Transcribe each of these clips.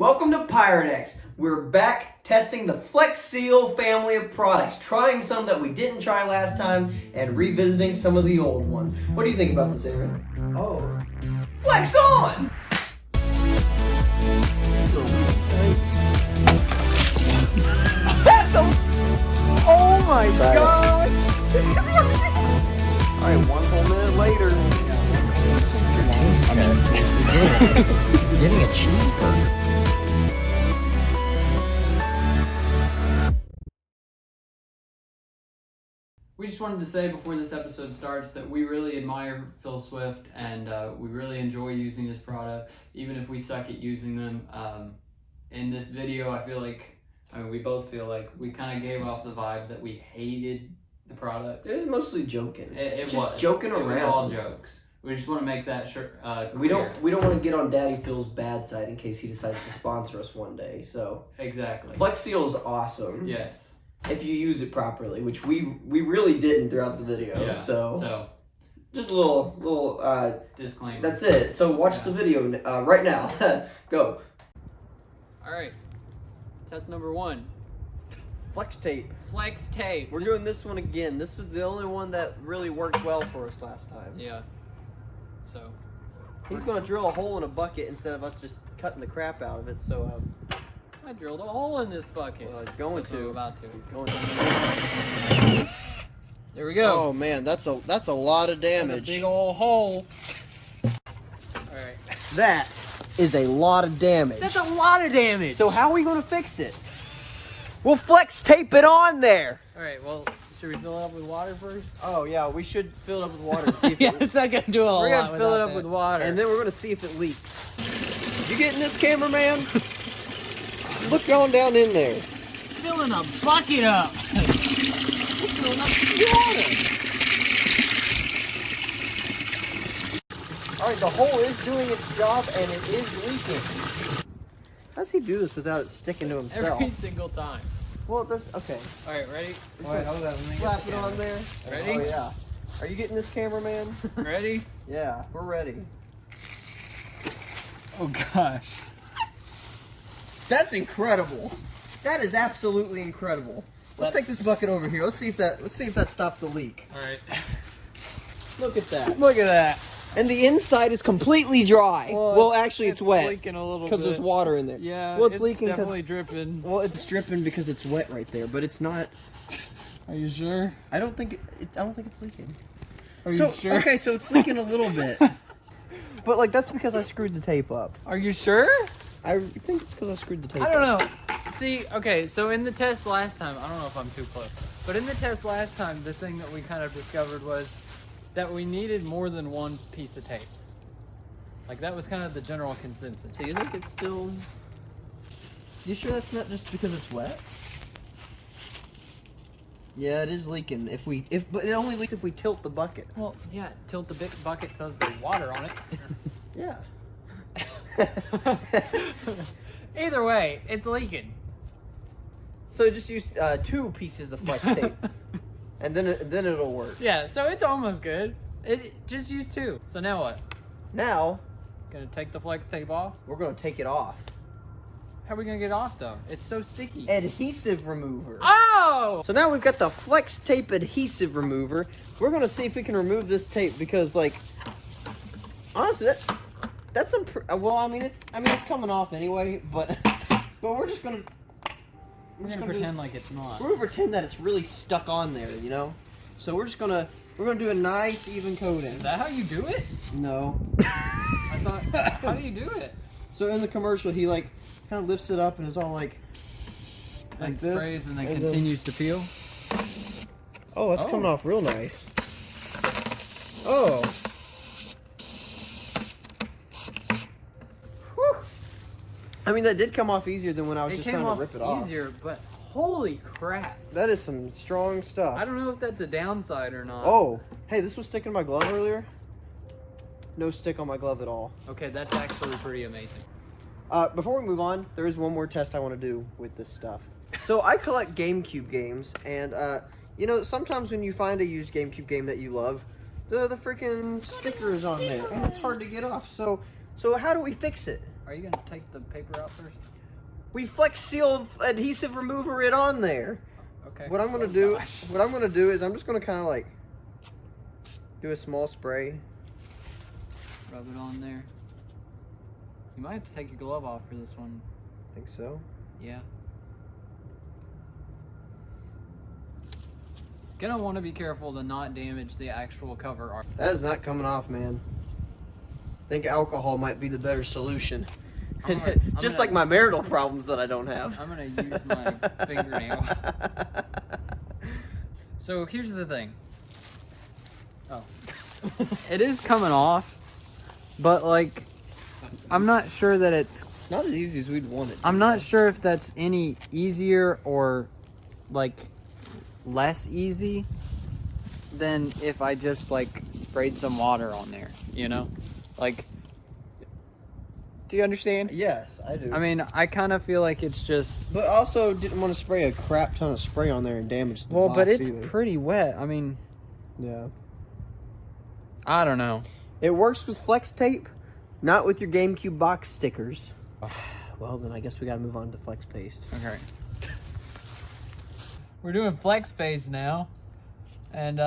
Welcome to Pyradex. We're back testing the Flex Seal family of products, trying some that we didn't try last time, and revisiting some of the old ones. What do you think about this, Aaron? Oh. Flex on! That's a... Oh my god! Alright, 1 whole minute later. You're getting a cheeseburger. We just wanted to say before this episode starts that we really admire Phil Swift and we really enjoy using his products, even if we suck at using them. In this video, we both feel like we kind of gave off the vibe that we hated the products. It was mostly joking. It just was joking around. It was all jokes. We just want to make that sure. We don't want to get on Daddy Phil's bad side in case he decides to sponsor us one day. So exactly. Flex Seal is awesome. Yes. If you use it properly, which we really didn't throughout the video. Yeah. So just a little disclaimer. That's it. So watch the video right now. Go. All right. Test number 1. Flex tape. Flex tape. We're doing this one again. This is the only one that really worked well for us last time. Yeah. So he's gonna drill a hole in a bucket instead of us just cutting the crap out of it. So I drilled a hole in this bucket. Well, he's going to. About to. He's going to. There we go. Oh man, that's a lot of damage. A big old hole. All right. That is a lot of damage. That's a lot of damage. So how are we gonna fix it? We'll flex tape it on there. All right. Well, should we fill it up with water first? Oh yeah, we should fill it up with water and see if Yeah, it's not gonna do a lot. We're gonna fill it up with water, and then we're gonna see if it leaks. You getting this, cameraman? Look on down in there. Filling a bucket up. Filling up the water. All right, the hole is doing its job and it is leaking. How does he do this without it sticking to himself? Every single time. Well, that's okay. All right, ready? All right, hold on. Let me Slap it on there. Ready? Oh yeah. Are you getting this, cameraman? Ready? Yeah, we're ready. Oh gosh. That's incredible. That is absolutely incredible. Let's take this bucket over here. Let's see if that stopped the leak. All right. Look at that. Look at that. And the inside is completely dry. Well, actually, it's wet. It's leaking a little bit. Because there's water in there. Yeah. Well, it's leaking because definitely dripping. well, it's dripping because it's wet right there, but it's not. Are you sure? I don't think it's leaking. Are you sure? Okay, so it's leaking a little bit. But like that's because I screwed the tape up. Are you sure? I think it's because I screwed the tape up. I don't know. See, okay, so in the test last time, I don't know if I'm too close, but in the test last time, the thing that we kind of discovered was that we needed more than one piece of tape. Like, that was kind of the general consensus. So you think it's still... You sure that's not just because it's wet? Yeah, it is leaking. But it only leaks if we tilt the bucket. Well, yeah, tilt the big bucket so there's water on it. Yeah. Either way, it's leaking. So just use 2 pieces of flex tape, and then it'll work. Yeah, so it's almost good. Just use 2. So now what? Now Gonna take the flex tape off? we're gonna take it off. How are we gonna get it off though? It's so sticky. Adhesive remover. Oh! So now we've got the flex tape adhesive remover. We're gonna see if we can remove this tape because, like, honestly, that's some. Well, I mean, it's coming off anyway, but we're just gonna. We're gonna pretend like it's not. We're gonna pretend that it's really stuck on there, you know. So we're gonna do a nice even coating. Is that how you do it? No. I thought. How do you do it? So in the commercial, he like kind of lifts it up and is all like Like this, sprays and then and continues to peel. Oh, that's coming off real nice. Oh. Whew. I mean, that did come off easier than when I was It just came trying off to rip it off. easier, but holy crap! That is some strong stuff. I don't know if that's a downside or not. Oh, hey, this was sticking to my glove earlier. No stick on my glove at all. Okay, that's actually pretty amazing. Before we move on, there is one more test I want to do with this stuff. So I collect GameCube games, and you know, sometimes when you find a used GameCube game that you love, the freaking sticker is on there, and it's hard to get off. So how do we fix it? Are Are you gonna take the paper out first? We Flex Seal adhesive remover it on there. Okay. What I'm gonna do is I'm just gonna kind of like do a small spray. Rub it on there. You might have to take your glove off for this one. Think so? Yeah. Gonna want to be careful to not damage the actual cover art. That is not coming off, man. I think alcohol might be the better solution. Just like my marital problems that I don't have. I'm gonna use my fingernail. So here's the thing. Oh. It is coming off, but like, I'm not sure that it's... Not as easy as we'd want it to. I'm not sure if that's any easier or like less easy than if I just like sprayed some water on there, you know? Like, do you understand? Yes, I do. I mean, I kind of feel like it's just... But also didn't want to spray a crap ton of spray on there and damage the Well, box but it's either. pretty wet. I mean, Yeah. I don't know. It works with flex tape, not with your GameCube box stickers. Well, then I guess we gotta move on to flex paste. Okay. We're doing flex paste now. And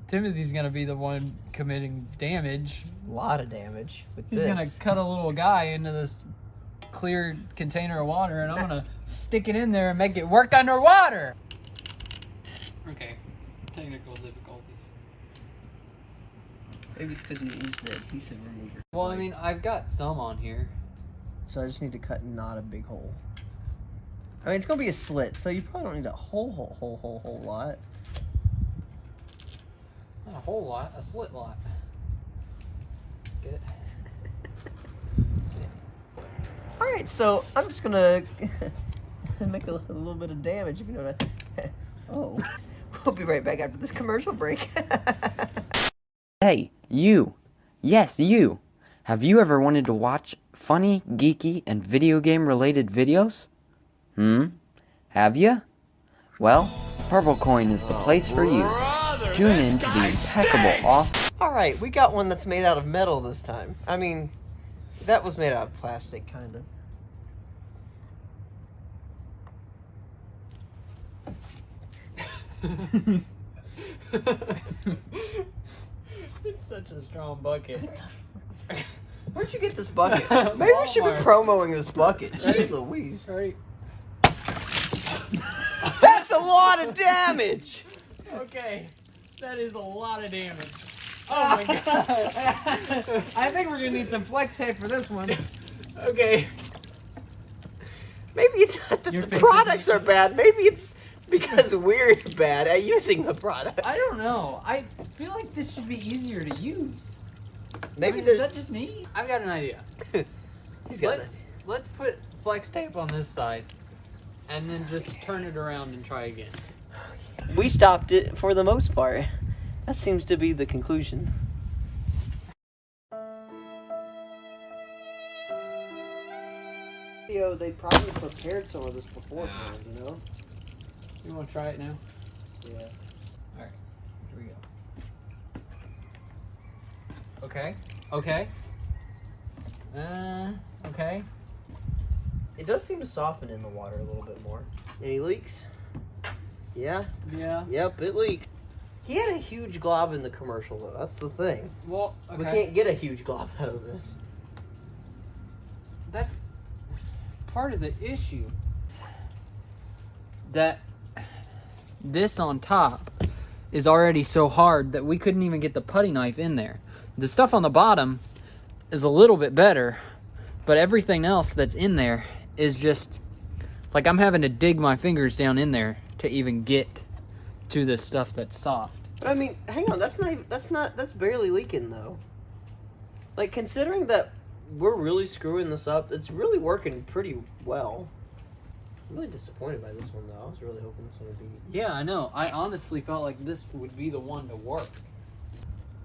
Timothy's gonna be the one committing damage. A lot of damage with He's gonna cut a little guy into this clear container of water, and I'm gonna stick it in there and make it work underwater. Okay, technical difficulties. Maybe it's because you used the adhesive remover. Well, I mean, I've got some on here. So I just need to cut not a big hole. I mean, it's gonna be a slit, so you probably don't need a whole lot. Not a whole lot, a slit lot. Get it? All right, so I'm just gonna make a little bit of damage, if you know what I... Oh. We'll be right back after this commercial break. Hey, you. Yes, you. Have you ever wanted to watch funny, geeky, and video game related videos? Have you? Well, Purple Coin is the place for you. Tune in to the impeccable, awesome... Alright, we got one that's made out of metal this time. I mean, that was made out of plastic, kind of. It's such a strong bucket. Where'd you get this bucket? Maybe we should be promoting this bucket. Jeez Louise. Right. That's a lot of damage! Okay, that is a lot of damage. Oh my god. I think we're gonna need some flex tape for this one. Okay. Maybe it's not that the products are bad. Maybe it's because we're bad at using the products. I don't know. I feel like this should be easier to use. Maybe is that just me? I've got an idea. He's got Let's put flex tape on this side and then just turn it around and try again. We stopped it for the most part. That seems to be the conclusion. They probably prepared some of this beforehand, you know? You want to try it now? Yeah. Alright, here we go. Okay, okay. Okay. It does seem to soften in the water a little bit more. Any leaks? Yeah? Yeah. Yep, it leaks. He had a huge glob in the commercial, though. That's the thing. Well, okay. We can't get a huge glob out of this. That's part of the issue. That this on top is already so hard that we couldn't even get the putty knife in there. The stuff on the bottom is a little bit better, but everything else that's in there is just like I'm having to dig my fingers down in there to even get to the stuff that's soft. But I mean, hang on, that's barely leaking though. Like, considering that we're really screwing this up, it's really working pretty well. I'm really disappointed by this one though. I was really hoping this one would be... Yeah, I know. I honestly felt like this would be the one to work.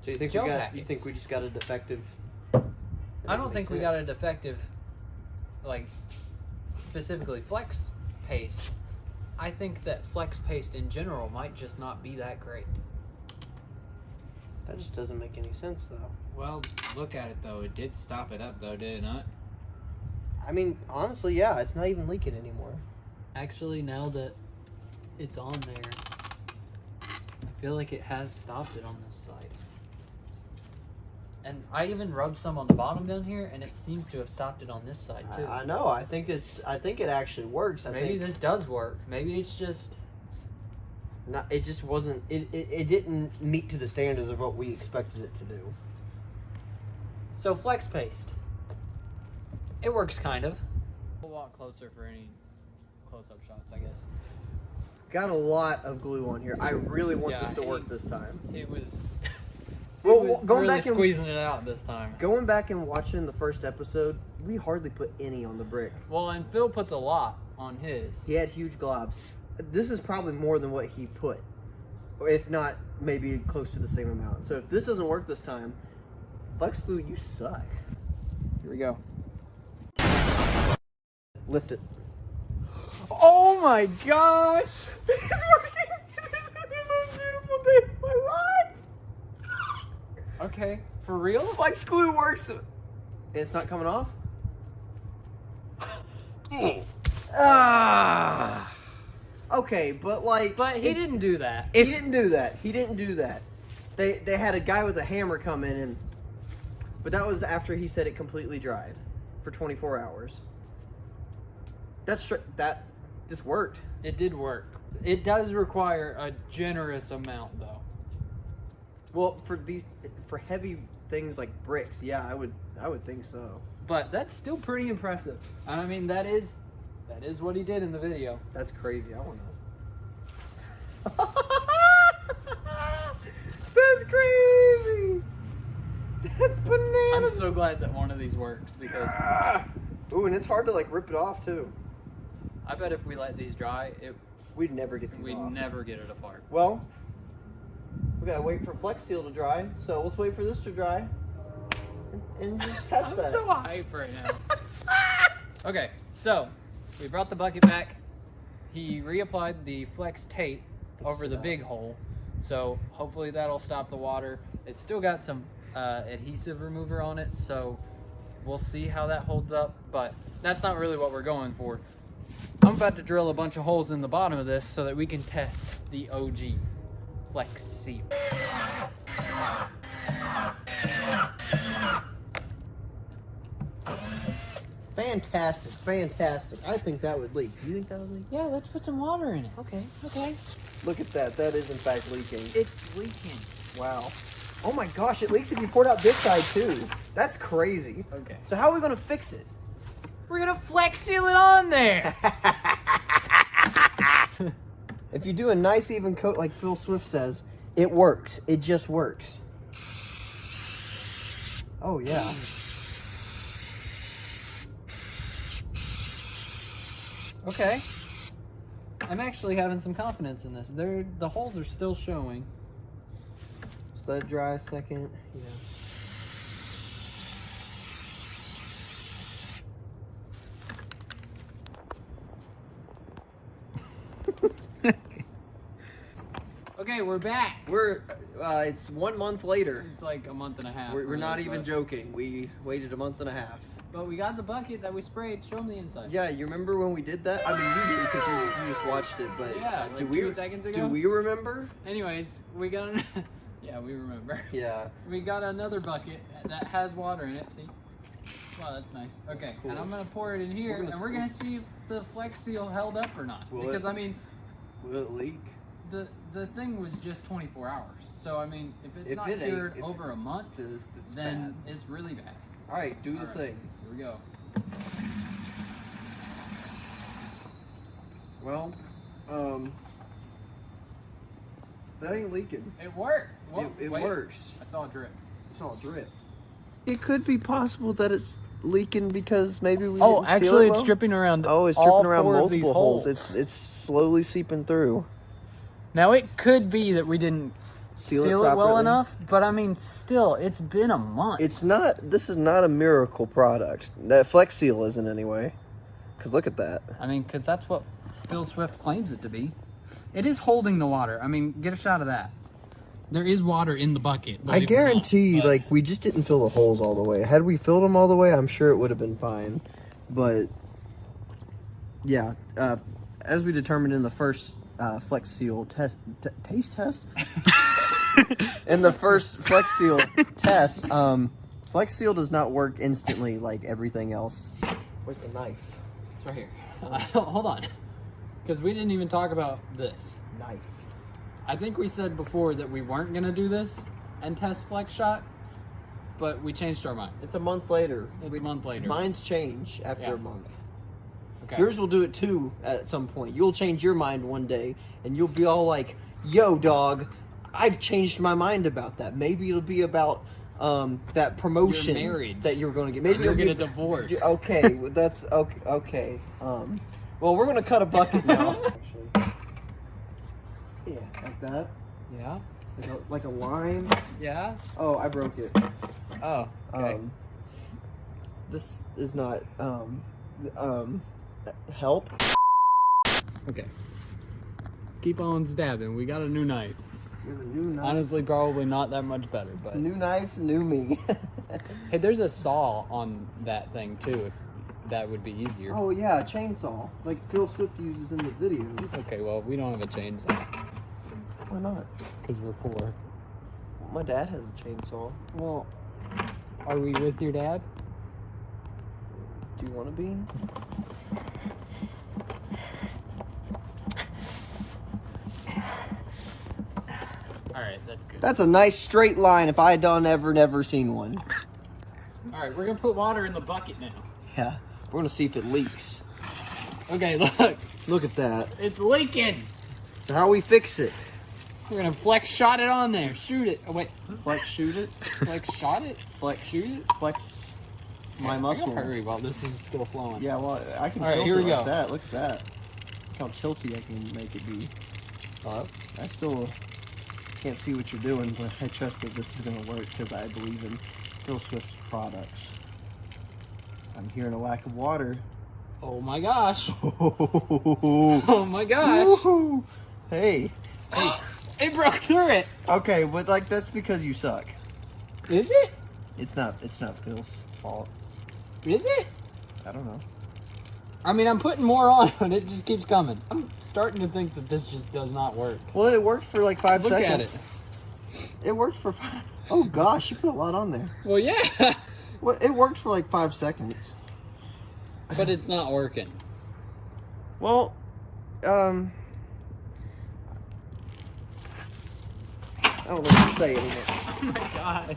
So you think Gel you packets. think we just got a defective... I don't think we got a defective, like, specifically flex paste. I think that flex paste in general might just not be that great. That just doesn't make any sense though. Well, look at it though. It did stop it up though, did it not? I mean, honestly, yeah, it's not even leaking anymore. Actually, now that it's on there, I feel like it has stopped it on this side. And I even rubbed some on the bottom down here, and it seems to have stopped it on this side too. I know. I think it actually works. Maybe this does work. Maybe it's just... Not, it just wasn't. It didn't meet to the standards of what we expected it to do. So flex paste. It works kind of. A lot closer for any close-up shots, I guess. Got a lot of glue on here. I really want Yeah, this to work this time. It was... Well, it was going really back and squeezing it out this time. going back and watching the first episode, we hardly put any on the brick. Well, and Phil puts a lot on his. He had huge globs. This is probably more than what he put, or if not, maybe close to the same amount. So if this doesn't work this time, Flex Glue, you suck. Here we go. Lift it. Oh my gosh! It's working. This is the most beautiful day of my life. Okay, for real? Flex Glue works. And it's not coming off? Ah. Okay, but like... But he didn't do that. He didn't do that. He didn't do that. They had a guy with a hammer come in and... But that was after he said it completely dried. For 24 hours. This worked. It did work. It does require a generous amount, though. Well, for heavy things like bricks, yeah, I would think so. But that's still pretty impressive. And I mean, that is what he did in the video. That's crazy. I want to. That's crazy. That's bananas. I'm so glad that one of these works because Ooh, and it's hard to like rip it off too. I bet if we let these dry, We'd never get these we'd off. never get it apart. Well, we gotta wait for Flex Seal to dry, so let's wait for this to dry and just test that. I'm so hyped right now. Okay, so we brought the bucket back. He reapplied the Flex tape over the big hole, so hopefully that'll stop the water. It's still got some adhesive remover on it, so we'll see how that holds up, but that's not really what we're going for. I'm about to drill a bunch of holes in the bottom of this so that we can test the OG Flex Seal. Fantastic, fantastic. I think that would leak. You think that would leak? Yeah, let's put some water in it. Okay. Look at that. That is in fact leaking. It's leaking. Wow. Oh my gosh, it leaks if you pour it out this side too. That's crazy. Okay. So how are we gonna fix it? We're gonna Flex Seal it on there. If you do a nice even coat like Phil Swift says, it works. It just works. Oh yeah. Okay. I'm actually having some confidence in this. The holes are still showing. Just let it dry a second. Yeah. Okay, we're back. We're it's 1 month later. It's like a month and a half. We're really, not even but- joking. We waited a month and a half. But we got the bucket that we sprayed. Show them the inside. Yeah, you remember when we did that? I mean, you did because you just watched it, but Yeah, do like we 2 seconds ago. do we remember? Anyways, we got yeah, we remember. Yeah. We got another bucket that has water in it. See? Wow, that's nice. Okay, cool. and I'm gonna pour it in here, and we're gonna see if the Flex Seal held up or not. Will Because it- I mean, Will it leak? the thing was just 24 hours. So I mean, if it's If not it ain't- cured if over a month, It's then bad. it's really bad. All right, do the All right. thing. Here we go. Well, that ain't leaking. It worked. Whoa, It wait. works. I saw a drip. It's all drip. It could be possible that it's leaking because maybe we Oh, didn't seal actually, it it's well. dripping around. Oh, it's all dripping around 4 of these multiple holes. holes. It's slowly seeping through. Now it could be that we didn't seal it well properly. enough, but I mean, still, it's been a month. It's not. This is not a miracle product. That Flex Seal isn't anyway. Cause look at that. I mean, because that's what Phil Swift claims it to be. It is holding the water. I mean, get a shot of that. There is water in the bucket. I believe it or not, guarantee, but- like we just didn't fill the holes all the way. Had we filled them all the way, I'm sure it would have been fine. But yeah, as we determined in the first Flex Seal taste test, in the first Flex Seal test, Flex Seal does not work instantly like everything else. Where's the knife? It's right here. Hold on, because we didn't even talk about this. Knife. I think we said before that we weren't gonna do this and test Flex Shot, but we changed our minds. It's a month later. It's a month later. Minds change after a month. Okay. Yours will do it too at some point. You'll change your mind one day, and you'll be all like, "Yo, dog, I've changed my mind about that. Maybe it'll be about that promotion You're married. that you're going to get. Maybe You're you'll gonna get divorce. Okay, that's okay. Okay. Well, we're gonna cut a bucket now. Yeah, like that. Yeah. Like a line. Yeah. Oh, I broke it. Oh. Okay. This is not help. Okay. Keep on stabbing. We got a new knife. New knife. Honestly, probably not that much better, but New knife, new me. hey, there's a saw on that thing too. If that would be easier. Oh yeah, a chainsaw, like Phil Swift uses in the videos. Okay, well, we don't have a chainsaw Why not? because we're poor. My dad has a chainsaw. Well, are we with your dad? Do you want a bean? All right, that's good. That's a nice straight line. If I had never seen one. All right, we're gonna put water in the bucket now. Yeah, we're gonna see if it leaks. Okay, look, Look at that. it's leaking. So how we fix it? We're gonna Flex Shot it on there. Shoot it. Oh wait, Flex shoot it. Flex Shot it. Flex Shoot it. Flex my I muscle. gotta hurry while this is still flowing. Yeah, well, I can All right, tilt here it we like go. that. Look at that. Look how tilty I can make it be. I still can't see what you're doing, but I trust that this is going to work because I believe in Phil Swift's products. I'm hearing a lack of water. Oh my gosh. Oh Oh my gosh. Hey. Hey, it broke through it. Okay, but like that's because you suck. Is it? It's not Phil's fault. Is it? I don't know. I mean, I'm putting more on, but it just keeps coming. I'm starting to think that this just does not work. Well, it worked for like 5 Look seconds. at it. It worked for 5. Oh gosh, you put a lot on there. Well, yeah. Well, it worked for like 5 seconds. But it's not working. Well, I don't know what to say anymore. Oh my gosh.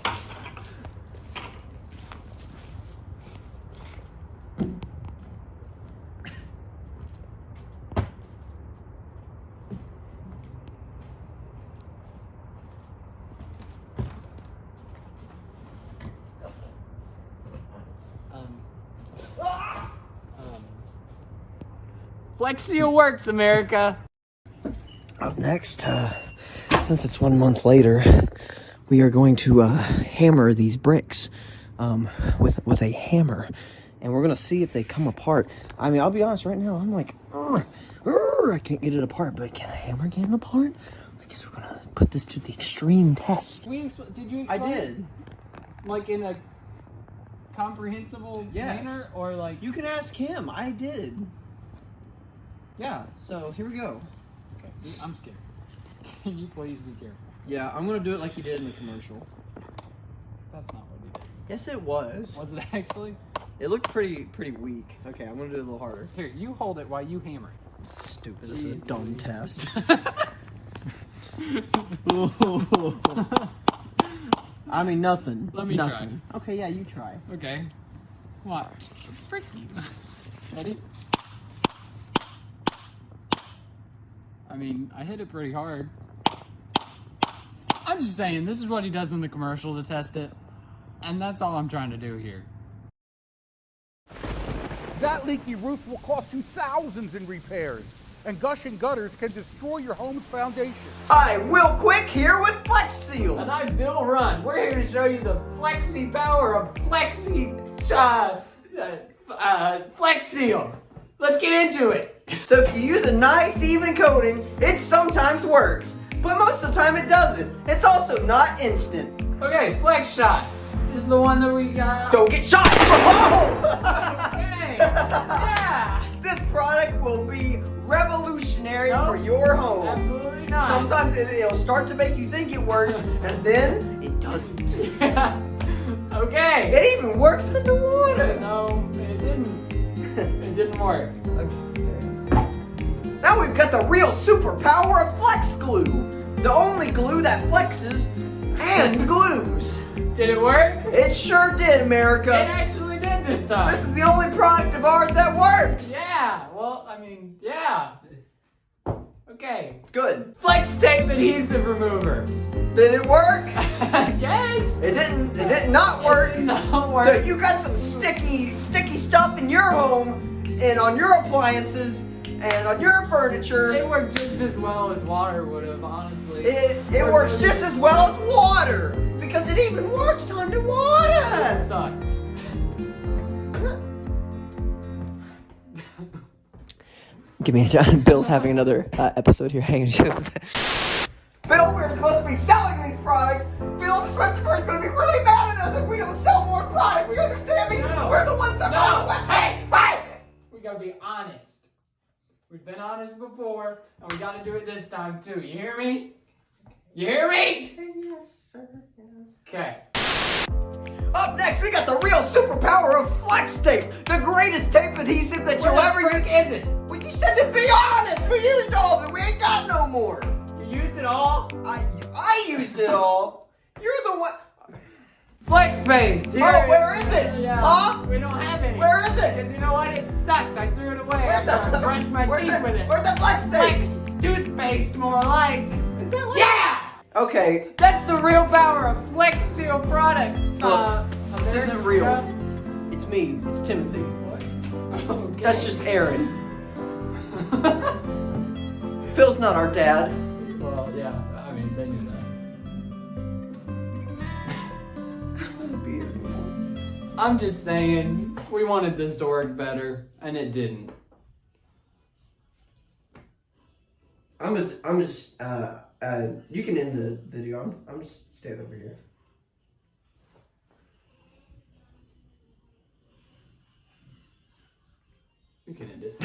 Flex Seal works, America. Up next, since it's 1 month later, we are going to hammer these bricks with a hammer, and we're gonna see if they come apart. I mean, I'll be honest, right now I'm like, I can't get it apart, but can a hammer get it apart? I guess we're gonna put this to the extreme test. Did you I explain did. like in a comprehensible Yes. manner, or like You can ask him. I did. Yeah. So here we go. Okay, I'm scared. Can you please be careful? Yeah, I'm gonna do it like you did in the commercial. That's not what we did. Yes, it was. Was it actually? It looked pretty weak. Okay, I'm gonna do it a little harder. Here, you hold it while you hammer it. Stupid. This is a dumb test. I mean, nothing. Let me nothing. Okay, yeah, you try. Okay. What? Frick you. Ready? I mean, I hit it pretty hard. I'm just saying, this is what he does in the commercial to test it. And that's all I'm trying to do here. That leaky roof will cost you thousands in repairs, and gushing gutters can destroy your home's foundation. Hi, Will Quick here with Flex Seal. And I'm Bill Run. We're here to show you the flexi power of Flexi, Flex Seal. Let's get into it. So if you use a nice even coating, it sometimes works, but most of the time it doesn't. It's also not instant. Okay, Flex Shot. This is the one that we got. Don't get shot! Oh! Okay. Yeah. This product will be revolutionary Nope. for your home. Absolutely not. Sometimes it'll start to make you think it works, and then it doesn't. Okay. It even works underwater. No, it didn't. It didn't work. Now we've got the real superpower of flex glue. The only glue that flexes and glues. Did it work? It sure did, America. It actually did this time. This is the only product of ours that works. Yeah. Well, I mean, yeah. Okay. It's good. Flex tape adhesive remover. Did it work? I guess. It did not work. It did not work. So you got some sticky stuff in your home and on your appliances and on your furniture. It worked just as well as water would have, honestly. It works just as well as water because it even works It underwater. sucked. Give me a time. Bill's having another episode here. Hang on. Bill, we're supposed to be selling these products. Phil Trevor is going to be really mad at us if we don't sell more product. You understand me? No. We're the ones that No. on the website. Hey! We gotta be honest. We've been honest before, and we gotta do it this time too. You hear me? You hear me? Yes, sir. Yes. Okay. Up next, we got the real superpower of flex tape. The greatest tape adhesive that you'll ever What the use. frick is it? Well, you said to be honest. We used all of it. We ain't got no more. You used it all? I used it all. You're the one. Flex paste. Here. Oh, where is it? Yeah. Huh? We don't have any. Where is it? Because you know what? It sucked. I threw it away Where's after I brushed my teeth with it. Where's the flex tape? Flex toothpaste, more like. Is that what? Yeah! Okay, That's the real power of Flex Seal products. this isn't real. It's me. It's Timothy. What? Okay. That's just Aaron. Phil's not our dad. Well, yeah. I mean, they knew that. I'm just saying, we wanted this to work better, and it didn't. I'm just you can end the video. I'm just staying over here. You can end it.